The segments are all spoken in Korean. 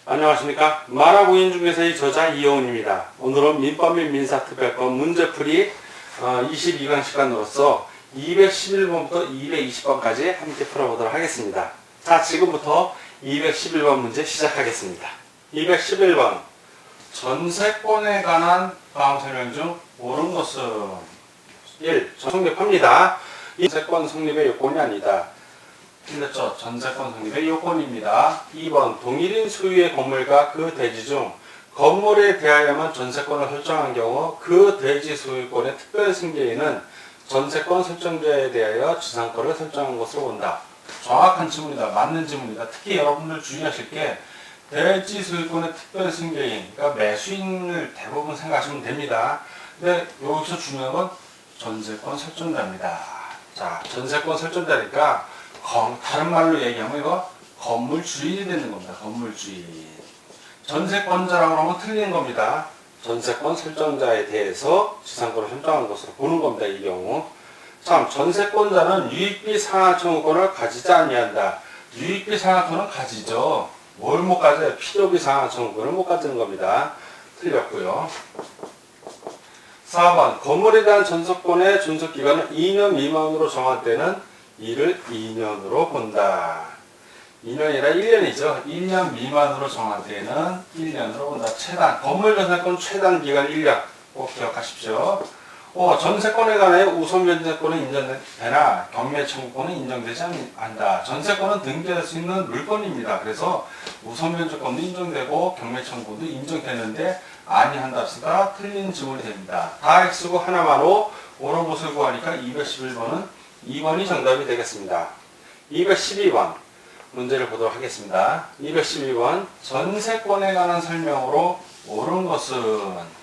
안녕하십니까. 만화공인 중개사의 저자 이영훈입니다. 오늘은 민법 및 민사특별법 문제풀이 22강 시간으로서 211번부터 220번까지 함께 풀어보도록 하겠습니다. 자, 지금부터 211번 문제 시작하겠습니다. 211번 전세권에 관한 다음 설명 중 옳은 것은 1. 성립합니다. 전세권 성립의 요건이 아니다. 틀렸죠. 전세권 성립의 요건입니다. 2번 동일인 소유의 건물과 그 대지 중 건물에 대하여만 전세권을 설정한 경우 그 대지 소유권의 특별 승계인은 전세권 설정자에 대하여 지상권을 설정한 것으로 본다. 정확한 지문이다. 맞는 지문이다. 특히 여러분들 주의하실 게 대지 소유권의 특별 승계인, 그러니까 매수인을 대부분 생각하시면 됩니다. 근데 여기서 중요한 건 전세권 설정자입니다. 자, 전세권 설정자니까 다른 말로 얘기하면 이거 건물 주인이 되는 겁니다. 건물 주인. 전세권자라고 하면 틀린 겁니다. 전세권 설정자에 대해서 지상권을 설정한 것으로 보는 겁니다. 이 경우. 참, 전세권자는 유익비 상환 청구권을 가지지 아니한다. 유익비 상환권은 가지죠. 뭘 못 가져요? 필요비 상환 청구권을 못 가지는 겁니다. 틀렸고요. 4번 건물에 대한 전세권의 존속기간을 2년 미만으로 정할 때는 이를 2년으로 본다. 2년이 아니라 1년이죠. 1년 미만으로 정할 때는 1년으로 본다. 최단, 건물 전세권 최단 기간 1년. 꼭 기억하십시오. 5. 전세권에 관해 우선 변제권은 인정되나 경매 청구권은 인정되지 않는다. 전세권은 등기할 수 있는 물건입니다. 그래서 우선 변제권도 인정되고 경매 청구도 인정되는데 아니한다 합시다. 틀린 지문이 됩니다. 다 X고 하나만 O, 옳은 것을 구하니까 211번은 2번이 정답이 되겠습니다. 212번 문제를 보도록 하겠습니다. 212번 전세권에 관한 설명으로 옳은 것은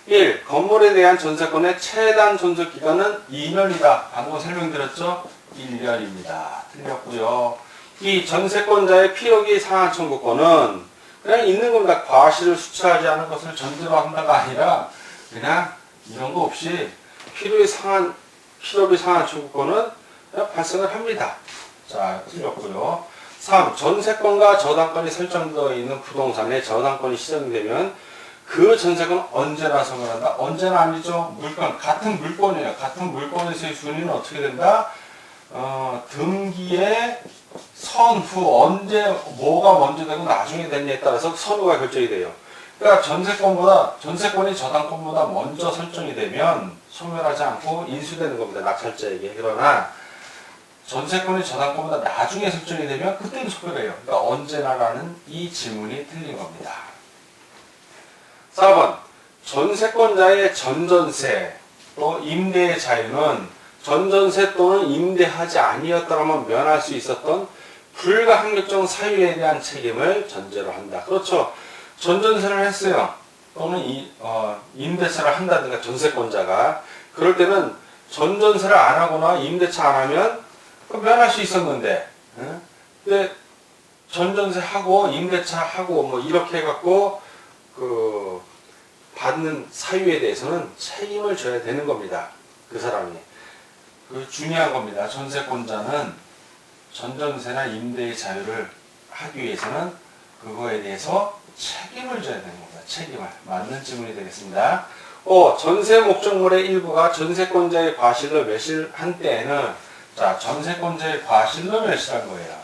1. 건물에 대한 전세권의 최단 존속기간은 2년이다. 방금 설명드렸죠? 1년입니다. 틀렸고요. 2. 전세권자의 필요기 상환 청구권은 그냥 있는 겁니다. 과실을 수취하지 않은 것을 전제로 한다가 아니라 그냥 이런 거 없이 필요비 상환 청구권은 그냥 발생을 합니다. 자, 틀렸고요. 3. 전세권과 저당권이 설정되어 있는 부동산에 저당권이 시정되면 그 전세권은 언제나 소멸한다? 언제나 아니죠. 물건, 같은 물건이에요. 같은 물건에서의 순위는 어떻게 된다? 등기의 선후, 언제, 뭐가 먼저 되고 나중에 됐냐에 따라서 선후가 결정이 돼요. 그러니까 전세권이 저당권보다 먼저 설정이 되면 소멸하지 않고 인수되는 겁니다. 낙찰자에게. 그러나 전세권이 저당권보다 나중에 설정이 되면 그때는 소멸해요. 그러니까 언제나라는 이 지문이 틀린 겁니다. 4번 전세권자의 전전세 또 임대의 자유는 전전세 또는 임대하지 아니었다면 면할 수 있었던 불가항력적 사유에 대한 책임을 전제로 한다. 그렇죠. 전전세를 했어요. 또는 임대차를 한다든가 전세권자가 그럴 때는 전전세를 안 하거나 임대차 안 하면 면할 수 있었는데 근데 전전세 하고 임대차 하고 뭐 이렇게 해갖고 받는 사유에 대해서는 책임을 져야 되는 겁니다. 그 사람이. 중요한 겁니다. 전세권자는 전전세나 임대의 자유를 하기 위해서는 그거에 대해서 책임을 져야 되는 겁니다. 책임을. 맞는 질문이 되겠습니다. 5. 전세 목적물의 일부가 전세권자의 과실로 매실한 때에는 자, 전세권자의 과실로 매실한 거예요.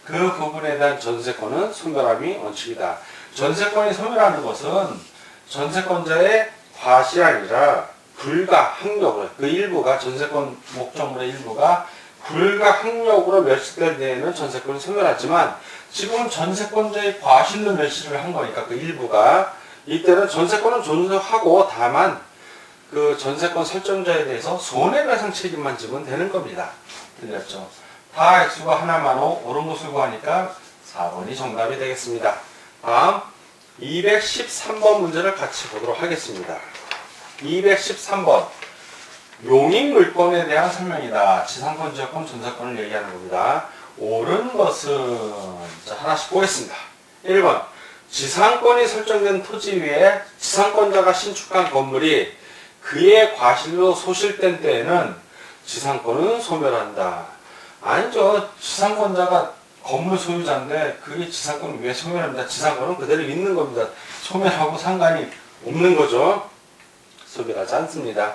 그 부분에 대한 전세권은 소멸함이 원칙이다. 전세권이 소멸하는 것은 전세권자의 과실이 아니라 불가항력으로 그 일부가 전세권 목적물의 일부가 불가항력으로 멸실될 때에는 전세권이 소멸하지만 지금은 전세권자의 과실로 멸실을 한 거니까 그 일부가 이때는 전세권은 존속하고 다만 그 전세권 설정자에 대해서 손해배상 책임만 지면 되는 겁니다. 틀렸죠. 다 X가 하나만 O, 옳은 것을 구하니까 4번이 정답이 되겠습니다. 다음 213번 문제를 같이 보도록 하겠습니다. 213번 용익물권에 대한 설명이다. 지상권, 지역권, 전세권을 얘기하는 겁니다. 옳은 것은 자, 하나씩 보겠습니다. 1번 지상권이 설정된 토지 위에 지상권자가 신축한 건물이 그의 과실로 소실된 때에는 지상권은 소멸한다. 아니죠. 지상권자가 건물 소유자인데 그게 지상권을 왜 소멸합니다. 지상권은 그대로 있는 겁니다. 소멸하고 상관이 없는 거죠. 소멸하지 않습니다.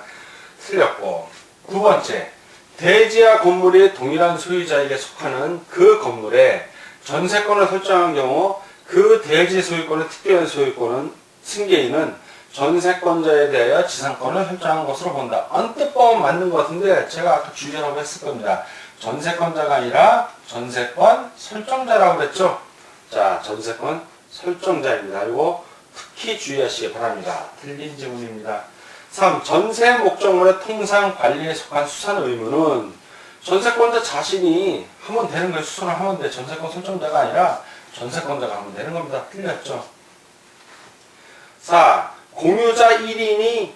틀렸고. 두 번째, 대지와 건물이 동일한 소유자에게 속하는 그 건물에 전세권을 설정한 경우 그 대지 소유권의 특별한 소유권은 승계인은 전세권자에 대하여 지상권을 설정한 것으로 본다. 언뜻 보면 맞는 것 같은데 제가 아까 주의하라고 했을 겁니다. 전세권자가 아니라 전세권 설정자라고 그랬죠. 자, 전세권 설정자입니다. 이거 특히 주의하시기 바랍니다. 틀린 지문입니다. 3. 전세 목적물의 통상 관리에 속한 수산 의무는 전세권자 자신이 하면 되는 거예요. 수선을 하면 돼. 전세권 설정자가 아니라 전세권자가 하면 되는 겁니다. 틀렸죠. 4. 공유자 1인이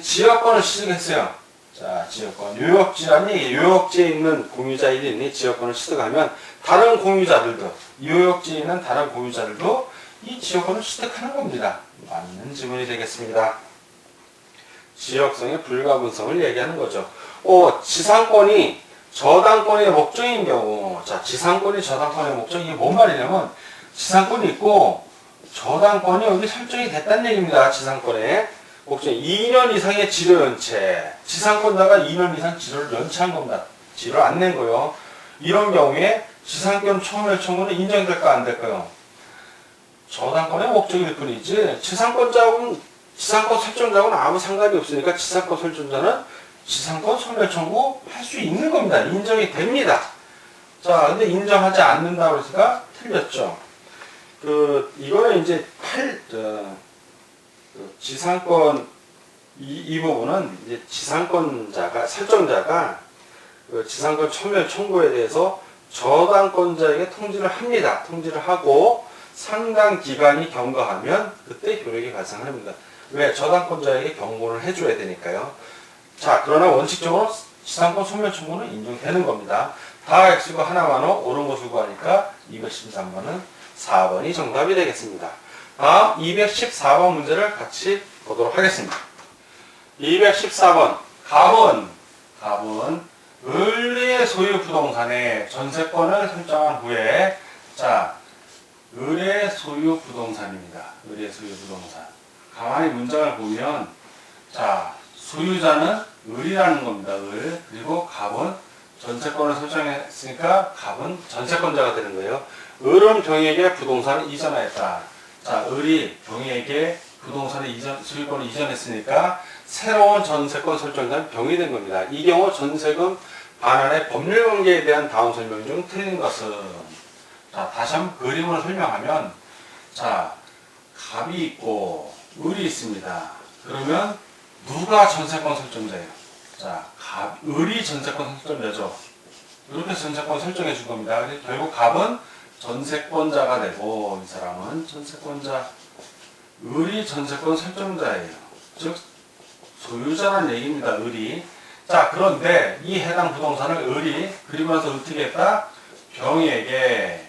지역권을 취득했어요. 자, 지역권. 요역지라니 요역지에 있는 공유자 1인이 지역권을 취득하면 다른 공유자들도, 요역지에 있는 다른 공유자들도 이 지역권을 취득하는 겁니다. 맞는 지문이 되겠습니다. 지역성의 불가분성을 얘기하는 거죠. 지상권이 저당권의 목적인 경우, 자, 지상권이 저당권의 목적이 이게 뭔 말이냐면, 지상권이 있고, 저당권이 여기 설정이 됐다는 얘기입니다. 지상권에. 목적이 2년 이상의 지료 연체. 지상권자가 2년 이상 지료를 연체한 겁니다. 지료를 안 낸 거예요. 이런 경우에 지상권 소멸 청구는 인정될까 안 될까요? 저당권의 목적일 뿐이지, 지상권 설정자하고는 아무 상관이 없으니까 지상권 설정자는 지상권 소멸 청구 할 수 있는 겁니다. 인정이 됩니다. 자, 근데 인정하지 않는다고 해서가 틀렸죠. 이거는 이제 지상권, 이 부분은 이제 설정자가 지상권 소멸 청구에 대해서 저당권자에게 통지를 합니다. 통지를 하고 상당 기간이 경과하면 그때 효력이 발생합니다. 왜? 저당권자에게 경고를 해줘야 되니까요. 자, 그러나 원칙적으로 지상권 소멸 청구는 인정되는 겁니다. 다 X고 하나만 옳은 것을 구하니까 213번은 4번이 정답이 되겠습니다. 다음 214번 문제를 같이 보도록 하겠습니다. 214번 갑은 을의 소유 부동산에 전세권을 설정한 후에, 자, 을의 소유 부동산입니다. 을의 소유 부동산. 가만히 문장을 보면, 자, 소유자는 을이라는 겁니다. 을. 그리고 갑은 전세권을 설정했으니까 갑은 전세권자가 되는 거예요. 을은 병에게 부동산을 이전하였다. 자, 을이 병에게 부동산의 소유권을 이전했으니까 새로운 전세권 설정자는 병이 된 겁니다. 이 경우 전세금 반환의 법률관계에 대한 다음 설명 중 틀린 것은, 자, 다시 한번 그림으로 설명하면, 자, 갑이 있고 을이 있습니다. 그러면 누가 전세권 설정자예요? 자, 을이 전세권 설정자죠. 이렇게 전세권 설정해 준 겁니다. 결국 갑은 전세권자가 되고, 이 사람은 전세권자, 을이 전세권 설정자예요. 즉, 소유자라는 얘기입니다. 을이. 자, 그런데 이 해당 부동산을 을이 그리고 나서 어떻게 했다? 병에게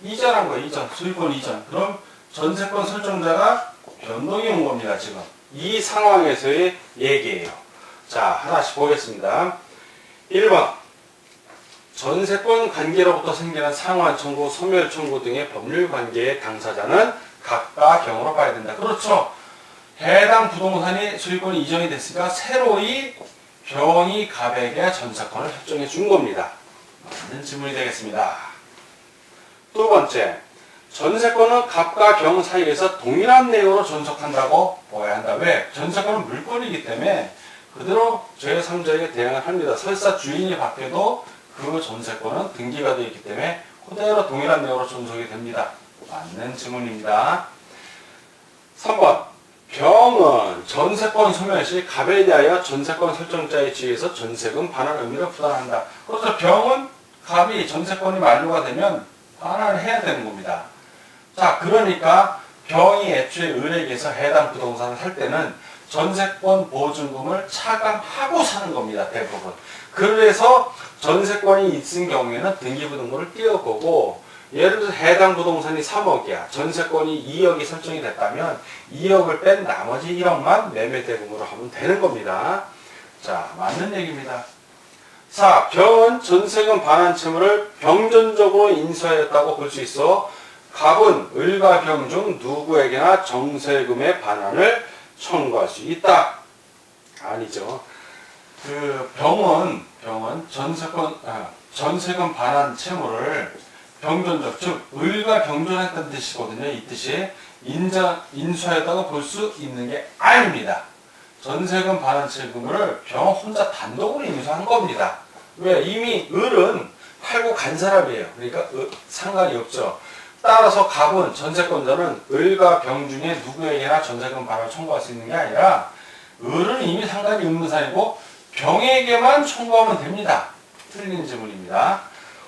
이전한 거예요. 소유권 이전. 그럼 전세권 설정자가 변동이 온 겁니다. 지금 이 상황에서의 얘기예요. 자, 하나씩 보겠습니다. 1번 전세권 관계로부터 생기는 상환 청구, 소멸 청구 등의 법률 관계의 당사자는 각각 경우로 봐야 된다. 그렇죠. 해당 부동산이 소유권이 이전이 됐으니까 새로이 병이 갑에게 전세권을 설정해 준 겁니다. 맞는 질문이 되겠습니다. 두 번째, 전세권은 갑과 병 사이에서 동일한 내용으로 존속한다고 보아야 한다. 왜? 전세권은 물권이기 때문에 그대로 제3자에게 대응을 합니다. 설사 주인이 바뀌어도 그 전세권은 등기가 되어 있기 때문에 그대로 동일한 내용으로 존속이 됩니다. 맞는 질문입니다. 3번, 병은 전세권 소멸 시 갑에 대하여 전세권 설정자의 지위에서 전세금 반환 의무를 부담한다. 그래서 병은 갑이 전세권이 만료가 되면 반환을 해야 되는 겁니다. 자, 그러니까 병이 애초에 을에게서 해당 부동산을 살 때는 전세권 보증금을 차감하고 사는 겁니다. 대부분. 그래서 전세권이 있은 경우에는 등기부등본을 띄어보고, 예를 들어서 해당 부동산이 3억이야. 전세권이 2억이 설정이 됐다면 2억을 뺀 나머지 1억만 매매대금으로 하면 되는 겁니다. 자, 맞는 얘기입니다. 4. 병은 전세금 반환 채무를 병전적으로 인수하였다고 볼 수 있어 갑은 을과 병 중 누구에게나 전세금의 반환을 청구할 수 있다. 아니죠. 그 병은 전세금 반환 채무를 병전적, 즉 을과 병존했다는 뜻이거든요. 이 뜻이 인수하였다고 볼 수 있는 게 아닙니다. 전세금 반환 채무를 병 혼자 단독으로 인수한 겁니다. 왜? 이미 을은 팔고 간 사람이에요. 그러니까 상관이 없죠. 따라서 갑은 전세권자는 을과 병 중에 누구에게나 전세금 반환을 청구할 수 있는 게 아니라 을은 이미 상관이 없는 사람이고 병에게만 청구하면 됩니다. 틀린 질문입니다.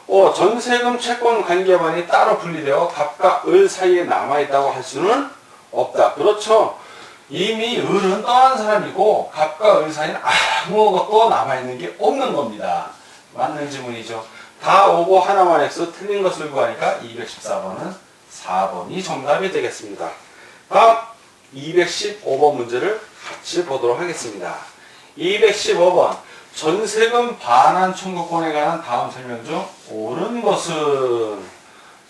5. 전세금 채권 관계만이 따로 분리되어 갑과 을 사이에 남아있다고 할 수는 없다. 그렇죠. 이미 을은 떠난 사람이고 갑과 을 사이에는 아무것도 남아있는 게 없는 겁니다. 맞는 질문이죠. 다 오고 하나만 X 틀린 것을 구하니까 214번은 4번이 정답이 되겠습니다. 다음 215번 문제를 같이 보도록 하겠습니다. 215번 전세금 반환 청구권에 관한 다음 설명 중 옳은 것은?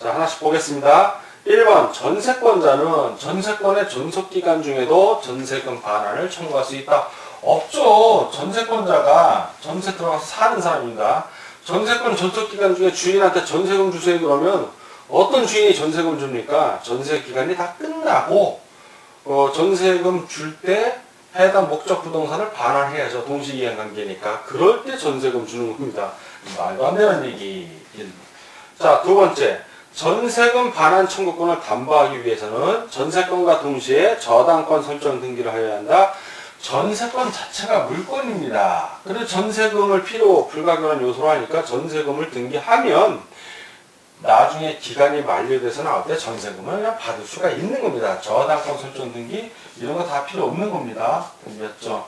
자, 하나씩 보겠습니다. 1번 전세권자는 전세권의 존속기간 중에도 전세금 반환을 청구할 수 있다. 없죠. 전세권자가 전세 들어가서 사는 사람입니다. 전세권 존속기간 중에 주인한테 전세금 주세요 그러면 어떤 주인이 전세금 줍니까? 전세기간이 다 끝나고 전세금 줄 때 해당 목적 부동산을 반환해야죠. 동시이행관계니까. 그럴 때 전세금 주는 겁니다. 말도 안 되는 얘기. 자, 두 번째. 전세금 반환 청구권을 담보하기 위해서는 전세권과 동시에 저당권 설정 등기를 하여야 한다. 전세권 자체가 물권입니다. 그래서 전세금을 필요 불가결한 요소로 하니까 전세금을 등기하면 나중에 기간이 만료돼서 나올 때 전세금을 그냥 받을 수가 있는 겁니다. 저당권 설정 등기 이런 거 다 필요 없는 겁니다. 됐죠?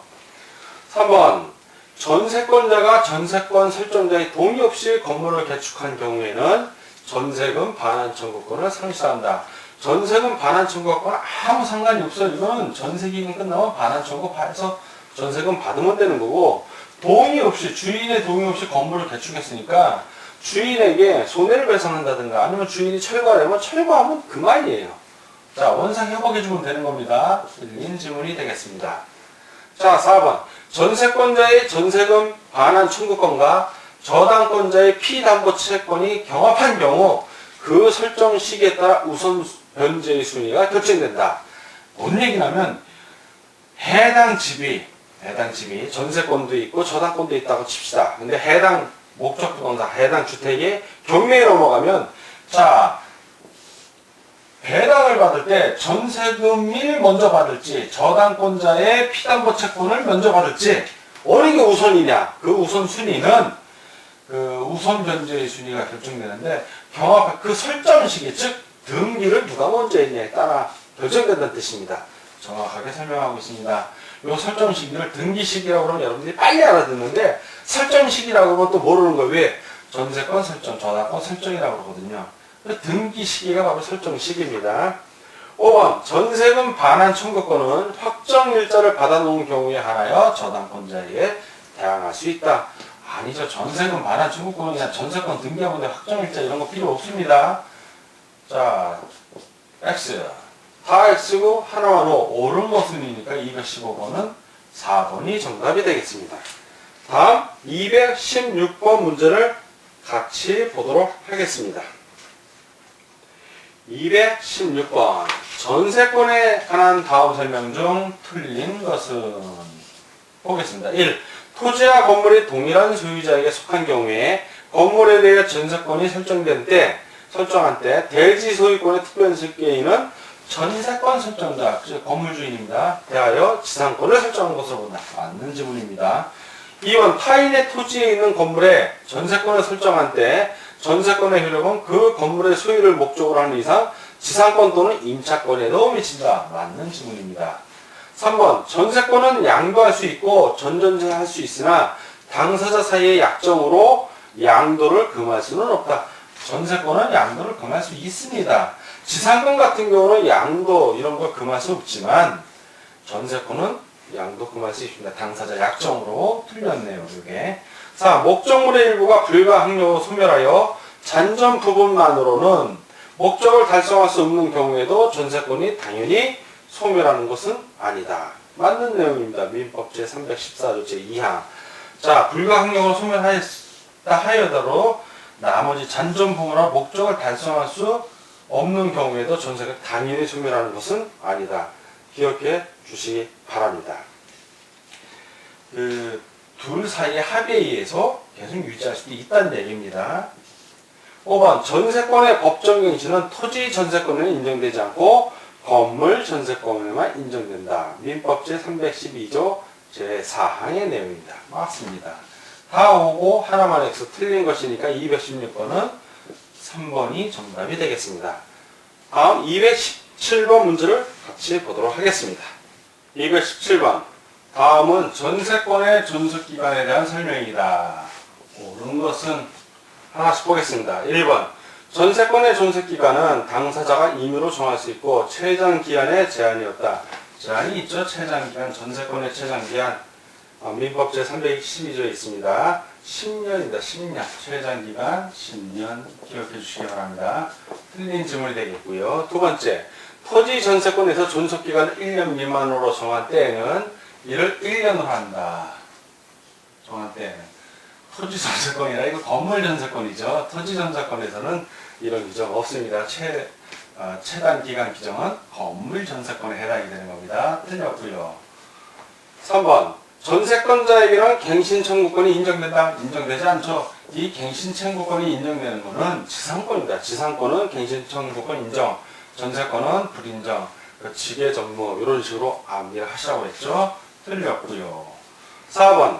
3번 전세권자가 전세권 설정자의 동의 없이 건물을 개축한 경우에는 전세금 반환 청구권을 상실한다. 전세금 반환 청구권은 아무 상관이 없어요. 이거는 전세기간 끝나면 반환 청구해서 전세금 받으면 되는 거고 동의 없이 주인의 동의 없이 건물을 개축했으니까 주인에게 손해를 배상한다든가 아니면 주인이 철거하려면 철거하면 그만이에요. 자, 원상 회복해주면 되는 겁니다. 틀린 질문이 되겠습니다. 자, 4번 전세권자의 전세금 반환 청구권과 저당권자의 피담보채권이 경합한 경우 그 설정 시기에 따라 우선 변제의 순위가 결정된다. 뭔 얘기냐면 해당 집이 전세권도 있고 저당권도 있다고 칩시다. 근데 해당 목적 부동산, 해당 주택이 경매에 넘어가면 자 배당을 받을 때 전세금을 먼저 받을지 저당권자의 피담보채권을 먼저 받을지 어느 게 우선이냐. 그 우선 순위는 그 우선 변제의 순위가 결정되는데 경합 그 설정 시기 즉 등기를 누가 먼저 했냐에 따라 결정된다는 뜻입니다. 정확하게 설명하고 있습니다. 이 설정 시기를 등기 시기라고 그러면 여러분들이 빨리 알아듣는데 설정 시기라고 하면 또 모르는 거예요. 왜? 전세권 설정, 저당권 설정이라고 그러거든요. 등기 시기가 바로 설정 시기입니다. 5번 전세금 반환 청구권은 확정 일자를 받아놓은 경우에 한하여 저당권자에게 대항할 수 있다. 아니죠. 전세금 반환 청구권은 그냥 전세권 등기하면 돼. 확정 일자 이런 거 필요 없습니다. 자, X. 다 X고 하나만 O. 옳은 것은이니까 215번은 4번이 정답이 되겠습니다. 다음 216번 문제를 같이 보도록 하겠습니다. 216번 전세권에 관한 다음 설명 중 틀린 것은 보겠습니다. 1. 토지와 건물이 동일한 소유자에게 속한 경우에 건물에 대해 전세권이 설정한 때 대지 소유권의 특별승계인은 전세권 설정자, 즉 건물주인입니다. 대하여 지상권을 설정한 것으로 본다. 맞는 지문입니다. 2번 타인의 토지에 있는 건물에 전세권을 설정한 때 전세권의 효력은 그 건물의 소유를 목적으로 하는 이상 지상권 또는 임차권에도 미친다. 맞는 지문입니다. 3번 전세권은 양도할 수 있고 전전제할 수 있으나 당사자 사이의 약정으로 양도를 금할 수는 없다. 전세권은 양도를 금할 수 있습니다. 지상권 같은 경우는 양도 이런 걸 금할 수 없지만 전세권은 양도 금할 수 있습니다. 당사자 약정으로 틀렸네요. 이게 자, 목적물의 일부가 불가항력으로 소멸하여 잔존 부분만으로는 목적을 달성할 수 없는 경우에도 전세권이 당연히 소멸하는 것은 아니다. 맞는 내용입니다. 민법 제314조 제2항. 자, 불가항력으로 소멸하였다 하여더러 나머지 잔존 부분과 목적을 달성할 수 없는 경우에도 전세권이 당연히 소멸하는 것은 아니다. 기억해 주시기 바랍니다. 둘 사이의 합의에 의해서 계속 유지할 수도 있다는 얘기입니다. 5번 전세권의 법정 갱신은 토지 전세권에는 인정되지 않고 건물 전세권에만 인정된다. 민법 제312조 제4항의 내용입니다. 맞습니다. 다 오고 하나만 X 틀린 것이니까 216번은 3번이 정답이 되겠습니다. 다음 217번 문제를 같이 보도록 하겠습니다. 217번 다음은 전세권의 존속기간에 대한 설명이다. 옳은 것은 하나씩 보겠습니다. 1번 전세권의 존속기간은 당사자가 임의로 정할 수 있고 최장기한에 제한이 없다. 제한이 있죠. 최장기한, 전세권의 최장기한 민법 제312조에 있습니다. 10년입니다. 10년. 최장기간 10년 기억해 주시기 바랍니다. 틀린 질문이 되겠고요. 두 번째, 토지 전세권에서 존속기간을 1년 미만으로 정한 때에는 이를 1년으로 한다. 정한 때에는. 토지 전세권이라 이거 건물 전세권이죠. 토지 전세권에서는 이런 규정 없습니다. 최단 기간 규정은 건물 전세권에 해당이 되는 겁니다. 틀렸고요. 3번 전세권자에게는 갱신 청구권이 인정된다. 인정되지 않죠. 이 갱신 청구권이 인정되는 것은 지상권입니다. 지상권은 갱신 청구권 인정, 전세권은 불인정, 직계 전무 이런 식으로 암기를 하시라고 했죠. 틀렸고요. 4번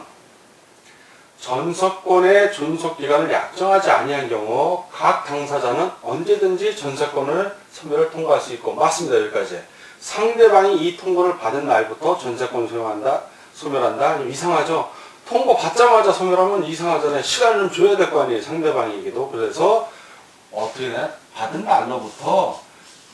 전세권의 존속기간을 약정하지 아니한 경우 각 당사자는 언제든지 전세권을 소멸을 통과할 수 있고 맞습니다. 여기까지. 상대방이 이 통보를 받은 날부터 전세권 소멸한다? 이상하죠? 통보 받자마자 소멸하면 이상하잖아요. 시간을 좀 줘야 될 거 아니에요. 상대방에게도. 그래서 어떻게 되나? 받은 날로부터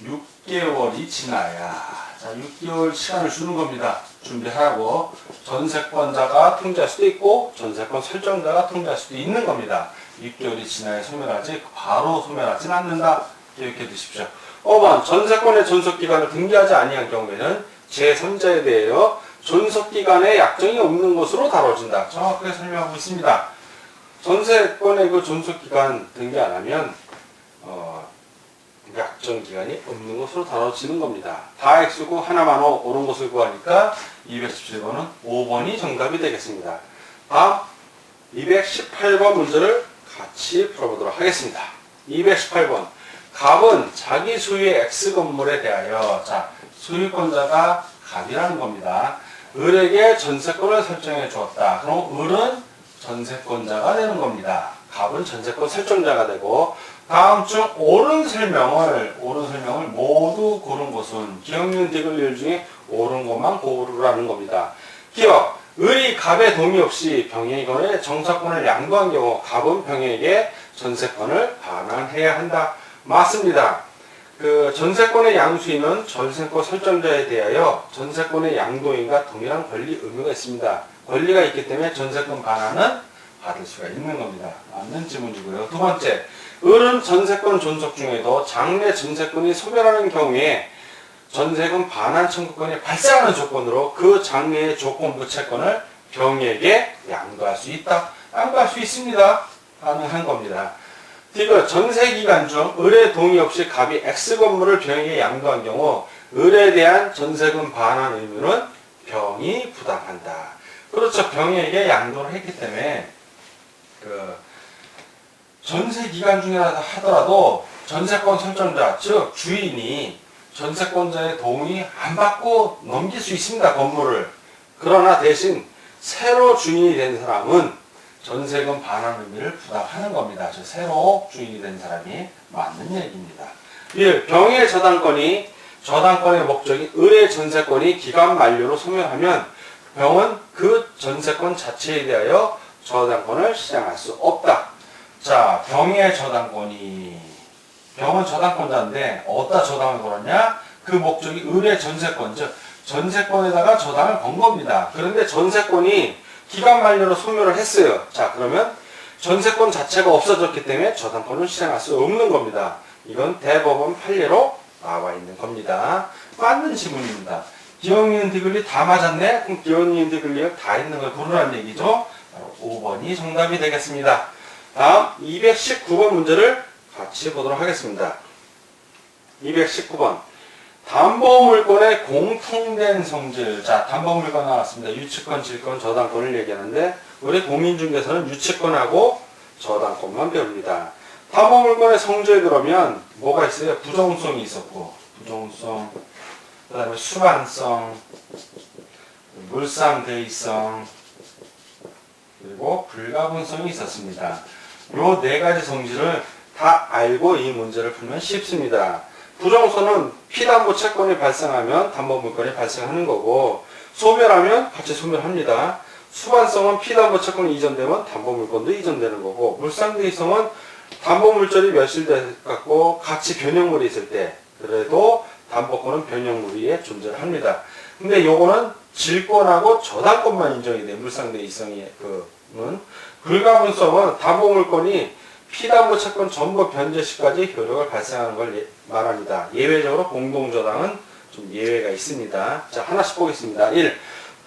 6개월이 지나야. 자, 6개월 시간을 주는 겁니다. 준비하라고. 전세권자가 통지할 수도 있고 전세권 설정자가 통지할 수도 있는 겁니다. 6개월이 지나야 소멸하지 바로 소멸하진 않는다. 기억해 두십시오. 5번 전세권의 존속기간을 등기하지 아니한 경우에는 제3자에 대하여 존속기간에 약정이 없는 것으로 다뤄진다. 정확하게 설명하고 있습니다. 전세권의 그 존속기간 등기 안 하면 약정기간이 없는 것으로 다뤄지는 겁니다. 다 X고 하나만 옳은 것을 구하니까 217번은 5번이 정답이 되겠습니다. 다음 218번 문제를 같이 풀어보도록 하겠습니다. 218번 갑은 자기 소유의 X 건물에 대하여 자 소유권자가 갑이라는 겁니다. 을에게 전세권을 설정해 주었다. 그럼 을은 전세권자가 되는 겁니다. 갑은 전세권 설정자가 되고 다음 중 옳은 설명을 모두 고른 것은 기억니은 디귿 중에 옳은 것만 고르라는 겁니다. 기억 을이 갑의 동의 없이 병에게 정사권을 양도한 경우 갑은 병에게 전세권을 반환해야 한다. 맞습니다. 그 전세권의 양수인은 전세권 설정자에 대하여 전세권의 양도인과 동일한 권리 의무가 있습니다. 권리가 있기 때문에 전세권 반환은 받을 수가 있는 겁니다. 맞는 질문이고요. 두 번째, 을은 전세권 존속 중에도 장래 전세권이 소멸하는 경우에 전세권 반환 청구권이 발생하는 조건으로 그 장래의 조건부 채권을 병에게 양도할 수 있다. 양도할 수 있습니다. 가능한 겁니다. 디귿 전세기간 중 을의 동의 없이 갑이 X 건물을 병에게 양도한 경우 을에 대한 전세금 반환 의무는 병이 부담한다. 그렇죠. 병에게 양도를 했기 때문에 그 전세기간 중이라 하더라도 전세권 설정자 즉 주인이 전세권자의 동의 안 받고 넘길 수 있습니다. 건물을. 그러나 대신 새로 주인이 된 사람은 전세금 반환 의미를 부담하는 겁니다. 저 새로 주인이 된 사람이 맞는 얘기입니다. 1. 병의 저당권의 목적이 을의 전세권이 기간 만료로 소멸하면 병은 그 전세권 자체에 대하여 저당권을 시행할 수 없다. 자, 병의 병은 저당권자인데 어디다 저당을 걸었냐? 그 목적이 을의 전세권, 즉 전세권에다가 저당을 건 겁니다. 그런데 전세권이 기간 만료로 소멸을 했어요. 자, 그러면 전세권 자체가 없어졌기 때문에 저당권을 실행할 수 없는 겁니다. 이건 대법원 판례로 나와 있는 겁니다. 맞는 지문입니다. 기억니은 디귿이 다 맞았네? 그럼 기억니은 디귿이 다 있는 걸 고르라는 얘기죠. 바로 5번이 정답이 되겠습니다. 다음 219번 문제를 같이 보도록 하겠습니다. 219번. 담보물권의 공통된 성질. 자, 담보물권 나왔습니다. 유치권, 질권, 저당권을 얘기하는데 우리 공인중개사는 유치권하고 저당권만 배웁니다. 담보물권의 성질 그러면 뭐가 있어요? 부정성이 있었고, 부정성, 그 다음에 수반성, 물상대의성, 그리고 불가분성이 있었습니다. 요 네 가지 성질을 다 알고 이 문제를 풀면 쉽습니다. 부정성은 피담보 채권이 발생하면 담보물권이 발생하는 거고, 소멸하면 같이 소멸합니다. 수반성은 피담보 채권이 이전되면 담보물권도 이전되는 거고, 물상대의성은 담보물절이 멸실돼갖고 같이 변형물이 있을 때 그래도 담보권은 변형물 위에 존재를 합니다. 근데 요거는 질권하고 저당권만 인정이 돼요. 물상대의성이 그는. 불가분성은 담보물권이 피담보 채권 전부 변제 시까지 효력을 발생하는 걸 말합니다. 예외적으로 공동저당은 좀 예외가 있습니다. 자, 하나씩 보겠습니다. 1.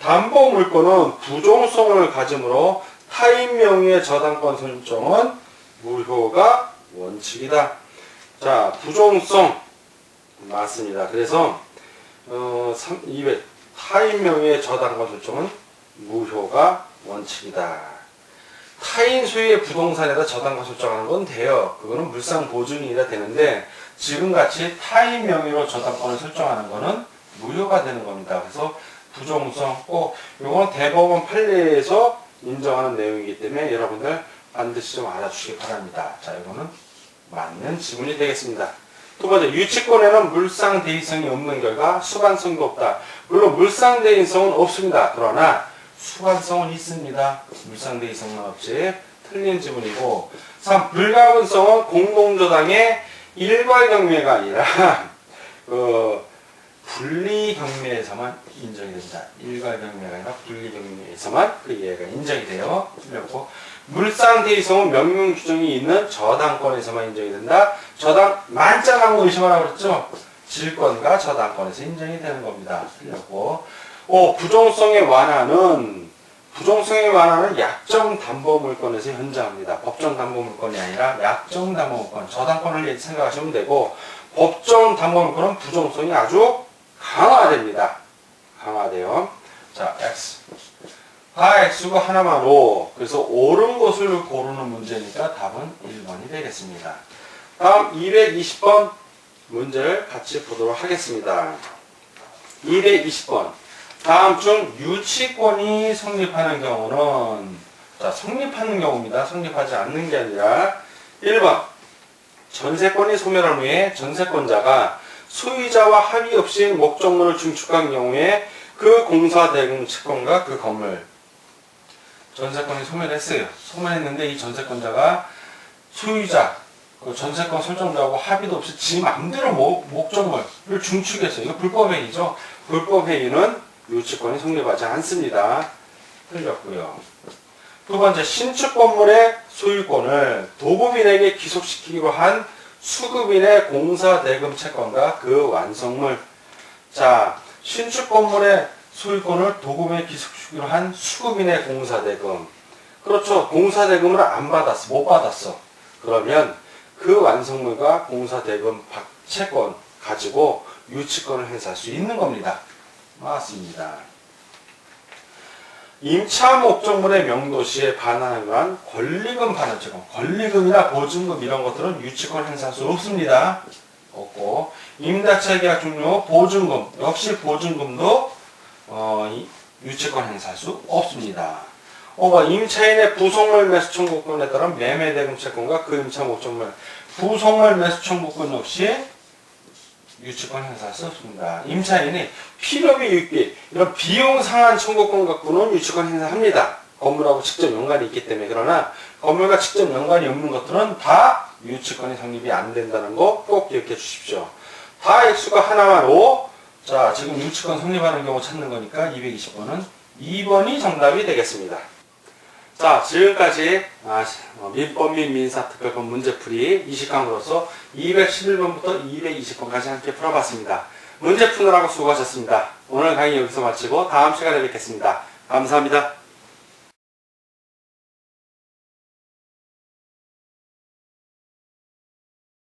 담보물권은 부종성을 가지므로 타인 명의의 저당권 설정은 무효가 원칙이다. 자, 부종성 맞습니다. 그래서 200 타인 명의의 저당권 설정은 무효가 원칙이다. 타인 소유의 부동산에다 저당권 설정하는 건 돼요. 그거는 물상 보증이라 되는데 지금같이 타인 명의로 저당권을 설정하는 거는 무효가 되는 겁니다. 그래서 부종성 꼭 이거는 대법원 판례에서 인정하는 내용이기 때문에 여러분들 반드시 좀 알아주시기 바랍니다. 자, 이거는 맞는 지문이 되겠습니다. 두 번째, 유치권에는 물상대의성이 없는 결과 수반성도 없다. 물론 물상대의성은 없습니다. 그러나 수반성은 있습니다. 물상대의성은 없이 틀린 지문이고, 3. 불가분성은 공동저당의 일괄경매가 아니라 분리경매에서만 인정이 됩니다. 일괄경매가 아니라 분리경매에서만 그 예가 인정이 돼요. 틀렸고, 물상대의성은 명령 규정이 있는 저당권에서만 인정이 된다. 저당 만장한 거 의심하라고 그랬죠? 질권과 저당권에서 인정이 되는 겁니다. 틀렸고, 5. 부정성의 완화는 약정 담보물권에서 현저합니다. 법정 담보물권이 아니라 약정 담보물권, 저당권을 생각하시면 되고, 법정 담보물권은 부정성이 아주 강화됩니다. 강화돼요. 자, X. 다 X고 하나만 O. 그래서 옳은 것을 고르는 문제니까 답은 1번이 되겠습니다. 다음 220번 문제를 같이 보도록 하겠습니다. 220번. 다음 중 유치권이 성립하는 경우는, 자, 성립하는 경우입니다. 성립하지 않는 게 아니라 1번. 전세권이 소멸한 후에 전세권자가 소유자와 합의 없이 목적물을 증축한 경우에 그 공사 대금 채권과 그 건물, 전세권이 소멸했어요. 소멸했는데 이 전세권자가 소유자, 그 전세권 설정자하고 합의도 없이 지 맘대로 목적물을 증축했어요. 이거 불법행위죠. 불법행위는 유치권이 성립하지 않습니다. 틀렸고요. 두 번째, 신축 건물의 소유권을 도급인에게 기속시키기로 한 수급인의 공사 대금 채권과 그 완성물. 자, 신축 건물의 소유권을 도급인에 기속시키기로 한 수급인의 공사 대금. 그렇죠. 공사 대금을 안 받았어. 못 받았어. 그러면 그 완성물과 공사 대금 채권 가지고 유치권을 행사할 수 있는 겁니다. 맞습니다. 임차 목적물의 명도시에 반환을 위한 권리금 반환 채권, 권리금이나 보증금 이런 것들은 유치권 행사할 수 없습니다. 없고, 임대차 계약 종료 보증금, 역시 보증금도 유치권 행사할 수 없습니다. 임차인의 부속물 매수 청구권에 따른 매매대금 채권과 그 임차 목적물 부속물 매수 청구권 역시 유치권 행사할 수 없습니다. 임차인이 필요비, 유익비 이런 비용 상한 청구권 갖고는 유치권 행사합니다. 건물하고 직접 연관이 있기 때문에. 그러나 건물과 직접 연관이 없는 것들은 다 유치권이 성립이 안 된다는 거 꼭 기억해 주십시오. 다 X가 하나만 O. 자, 지금 유치권 성립하는 경우 찾는 거니까 220번은 2번이 정답이 되겠습니다. 자, 지금까지 민법 및 민사특별법 문제풀이 20강으로서 211번부터 220번까지 함께 풀어봤습니다. 문제 푸느라고 수고하셨습니다. 오늘 강의 여기서 마치고 다음 시간에 뵙겠습니다. 감사합니다.